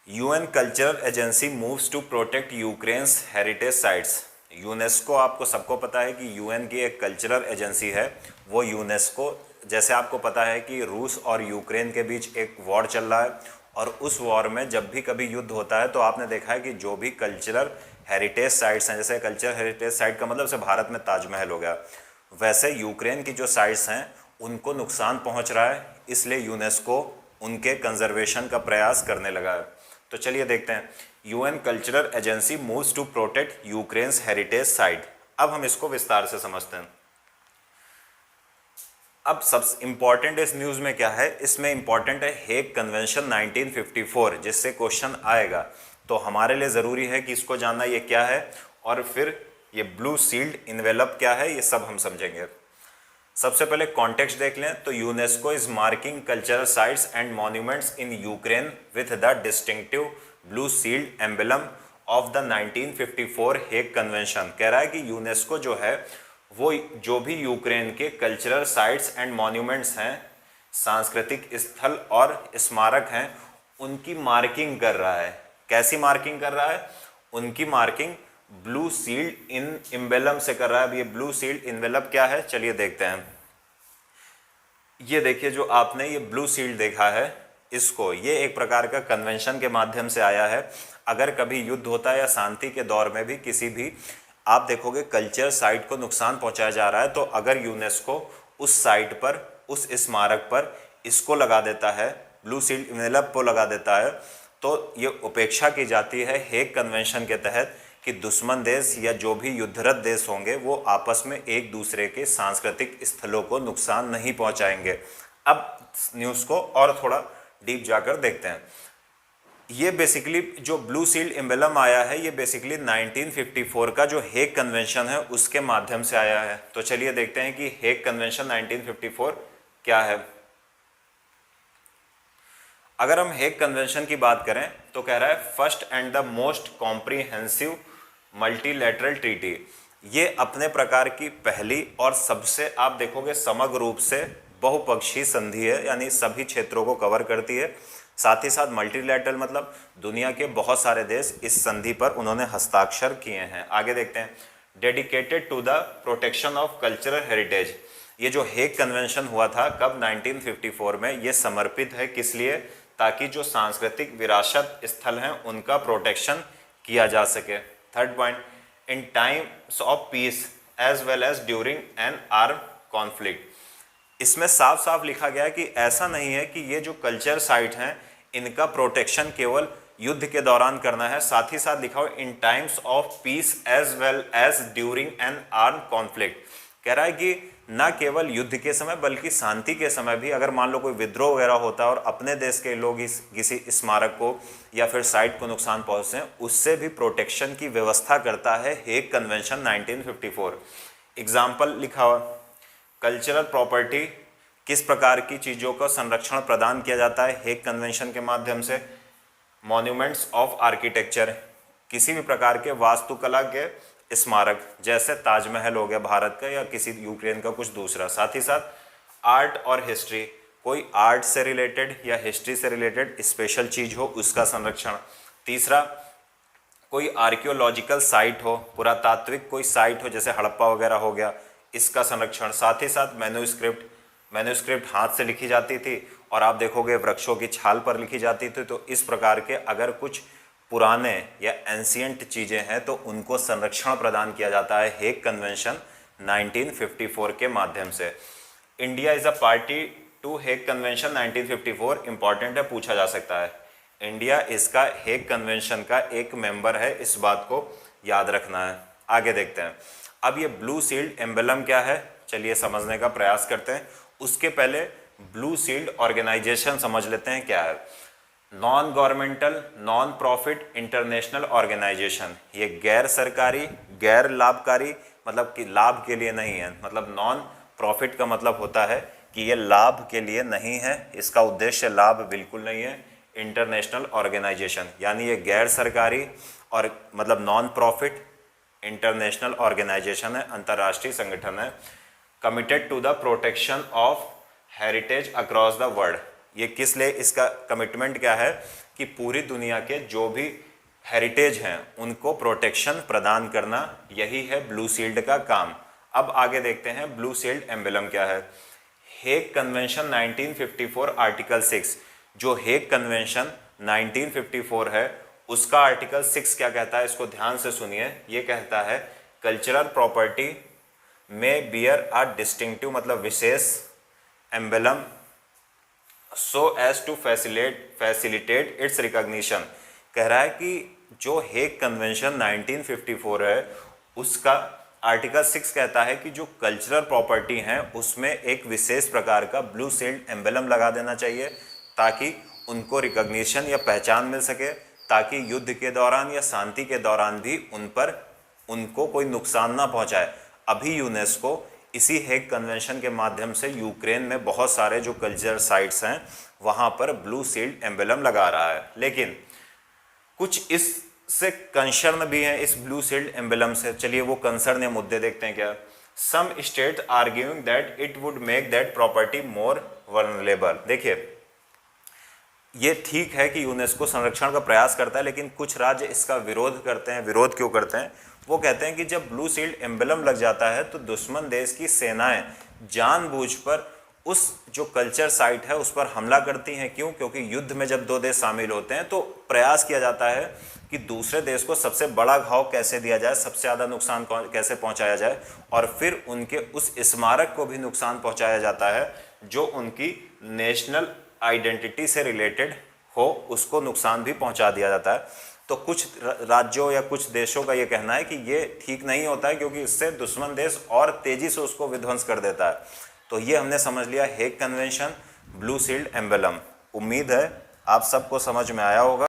UN cultural agency moves to protect Ukraine's heritage sites. UNESCO, आपको सबको पता है कि यूएन की एक कल्चरल एजेंसी है। वो यूनेस्को, जैसे आपको पता है कि रूस और यूक्रेन के बीच एक वॉर चल रहा है, और उस वॉर में जब भी कभी युद्ध होता है तो आपने देखा है कि जो भी कल्चरल हेरिटेज साइट्स हैं, जैसे कल्चरल हेरिटेज साइट का मतलब से भारत में ताजमहल हो गया, वैसे यूक्रेन की जो साइट्स हैं उनको नुकसान पहुंच रहा है, इसलिए यूनेस्को उनके कंजर्वेशन का प्रयास करने लगा है। तो चलिए देखते हैं। UN cultural agency moves to protect Ukraine's heritage site. अब हम इसको विस्तार से समझते हैं। अब सबसे इंपॉर्टेंट इस न्यूज़ में क्या है, इसमें इंपॉर्टेंट है हेग कन्वेंशन 1954, जिससे क्वेश्चन आएगा। तो हमारे लिए ज़रूरी है कि इसको जानना ये क्या है, और फिर ये ब्लू सील्ड इन्वेलप क्या है, ये सब हम समझेंगे। सबसे पहले कॉन्टेक्स्ट देख लें तो UNESCO is marking cultural sites and monuments in Ukraine with the distinctive blue shield emblem of the 1954 Hague convention. कह रहा है कि यूनेस्को जो है वो जो भी यूक्रेन के कल्चरल साइट्स एंड मॉन्यूमेंट्स हैं, सांस्कृतिक स्थल और स्मारक हैं, उनकी मार्किंग कर रहा है। कैसी मार्किंग कर रहा है? उनकी मार्किंग ब्लू सील्ड इन इम्बेलम से कर रहा है। अब ये ब्लू सील्ड इन्वेलप क्या है, चलिए देखते हैं। ये देखिए, जो आपने ये ब्लू सील्ड देखा है, इसको ये एक प्रकार का कन्वेंशन के माध्यम से आया है। अगर कभी युद्ध होता है या शांति के दौर में भी किसी भी आप देखोगे कल्चर साइट को नुकसान पहुंचाया जा रहा है, तो अगर यूनेस्को उस साइट पर, उस स्मारक पर इसको लगा देता है, ब्लू सील्ड इन्वेलप को लगा देता है, तो ये उपेक्षा की जाती है हेग कन्वेंशन के तहत कि दुश्मन देश या जो भी युद्धरत देश होंगे वो आपस में एक दूसरे के सांस्कृतिक स्थलों को नुकसान नहीं पहुंचाएंगे। अब न्यूज़ को और थोड़ा डीप जाकर देखते हैं। ये बेसिकली जो ब्लू सील्ड एम्बलम आया है, ये बेसिकली 1954 का जो हेग कन्वेंशन है उसके माध्यम से आया है। तो चलिए देखते हैं कि हेग कन्वेंशन 1954 क्या है। अगर हम हेग कन्वेंशन की बात करें तो कह रहा है first and the most comprehensive multilateral treaty. ये अपने प्रकार की पहली और सबसे, आप देखोगे, समग्र रूप से बहुपक्षीय संधि है, यानी सभी क्षेत्रों को कवर करती है। साथ ही साथ मल्टीलैटरल मतलब दुनिया के बहुत सारे देश इस संधि पर उन्होंने हस्ताक्षर किए हैं। आगे देखते हैं। Dedicated to the protection of cultural heritage. ये जो हेग कन्वेंशन हुआ था कब, 1954 में। ये समर्पित है किस लिए? ताकि जो सांस्कृतिक विरासत स्थल हैं उनका प्रोटेक्शन किया जा सके। Third point, in times of peace as well as during an arm conflict. इसमें साफ साफ लिखा गया है कि ऐसा नहीं है कि ये जो कल्चर साइट हैं इनका प्रोटेक्शन केवल युद्ध के दौरान करना है, साथ ही साथ लिखा हो in times of peace as well as during an arm conflict. कह रहा है कि न केवल युद्ध के समय बल्कि शांति के समय भी अगर मान लो कोई विद्रोह वगैरह होता है और अपने देश के लोग इस किसी स्मारक को या फिर साइट को नुकसान पहुंचते हैं, उससे भी प्रोटेक्शन की व्यवस्था करता है हेग कन्वेंशन 1954। एग्जाम्पल लिखा हुआ, कल्चरल प्रॉपर्टी, किस प्रकार की चीज़ों का संरक्षण प्रदान किया जाता है हेग कन्वेंशन के माध्यम से। मॉन्यूमेंट्स ऑफ आर्किटेक्चर, किसी भी प्रकार के वास्तुकला के स्मारक, जैसे ताजमहल हो गया भारत का या किसी यूक्रेन का कुछ दूसरा। साथ ही साथ आर्ट और हिस्ट्री, कोई आर्ट से रिलेटेड या हिस्ट्री से रिलेटेड स्पेशल चीज़ हो उसका संरक्षण। तीसरा, कोई आर्कियोलॉजिकल साइट हो, पुरातात्विक कोई साइट हो जैसे हड़प्पा वगैरह हो गया, इसका संरक्षण। साथ ही साथ मैन्यूस्क्रिप्ट हाथ से लिखी जाती थी और आप देखोगे वृक्षों की छाल पर लिखी जाती थी। तो इस प्रकार के अगर कुछ पुराने या एंशियंट चीज़ें हैं तो उनको संरक्षण प्रदान किया जाता है हेग कन्वेंशन 1954 के माध्यम से। India is a party to Hague convention 1954, important है, पूछा जा सकता है। इंडिया इसका हेग कन्वेंशन का एक मेंबर है, इस बात को याद रखना है। आगे देखते हैं। अब ये ब्लू सील्ड एम्बलम क्या है, चलिए समझने का प्रयास करते हैं। उसके पहले ब्लू सील्ड ऑर्गेनाइजेशन समझ लेते हैं क्या है। Non governmental non profit international organisation, ये गैर सरकारी गैर लाभकारी, मतलब कि लाभ के लिए नहीं है। मतलब नॉन प्रॉफिट का मतलब होता है कि ये लाभ के लिए नहीं है, इसका उद्देश्य लाभ बिल्कुल नहीं है। इंटरनेशनल ऑर्गेनाइजेशन यानी ये गैर सरकारी और मतलब नॉन प्रॉफिट इंटरनेशनल ऑर्गेनाइजेशन है, अंतर्राष्ट्रीय संगठन है। Committed to the protection of heritage across the world, ये किस लिए, इसका कमिटमेंट क्या है कि पूरी दुनिया के जो भी हेरिटेज हैं उनको प्रोटेक्शन प्रदान करना, यही है ब्लू शील्ड का काम। अब आगे देखते हैं ब्लू शील्ड एम्बलम क्या है। हेग कन्वेंशन 1954 आर्टिकल 6, जो हेग कन्वेंशन 1954 है उसका आर्टिकल 6 क्या कहता है, इसको ध्यान से सुनिए। ये कहता है cultural property may bear a distinctive, मतलब विशेष emblem, so as to facilitate its recognition. कह रहा है कि जो हेग कन्वेंशन 1954 है उसका आर्टिकल 6 कहता है कि जो कल्चरल प्रॉपर्टी हैं उसमें एक विशेष प्रकार का ब्लू शील्ड एम्बलम लगा देना चाहिए ताकि उनको रिकॉग्निशन या पहचान मिल सके, ताकि युद्ध के दौरान या शांति के दौरान भी उनको कोई नुकसान ना पहुंचाए। अभी यूनेस्को इसी हेग कन्वेंशन के माध्यम से यूक्रेन में बहुत सारे जो कल्चरल साइट्स हैं वहां पर ब्लू शील्ड एम्बलम लगा रहा है, लेकिन कुछ इससे कंसर्न भी हैं इस ब्लू शील्ड एम्बलम से। चलिए वो कंसर्न या मुद्दे देखते हैं क्या। Some state arguing that it would make that property more vulnerable. देखिए ये ठीक है कि यूनेस्को संरक्षण का प्रयास करता है, लेकिन कुछ राज्य इसका विरोध करते हैं। विरोध क्यों करते हैं? वो कहते हैं कि जब ब्लू शील्ड एम्बलम लग जाता है तो दुश्मन देश की सेनाएं जानबूझकर उस जो कल्चर साइट है उस पर हमला करती हैं। क्यों? क्योंकि युद्ध में जब दो देश शामिल होते हैं तो प्रयास किया जाता है कि दूसरे देश को सबसे बड़ा घाव कैसे दिया जाए, सबसे ज़्यादा नुकसान कैसे पहुंचाया जाए, और फिर उनके उस स्मारक को भी नुकसान पहुंचाया जाता है जो उनकी नेशनल आइडेंटिटी से रिलेटेड हो, उसको नुकसान भी पहुंचा दिया जाता है। तो कुछ राज्यों या कुछ देशों का ये कहना है कि ये ठीक नहीं होता है क्योंकि इससे दुश्मन देश और तेजी से उसको विध्वंस कर देता है। तो ये हमने समझ लिया Hague convention, blue shield emblem. उम्मीद है आप सबको समझ में आया होगा।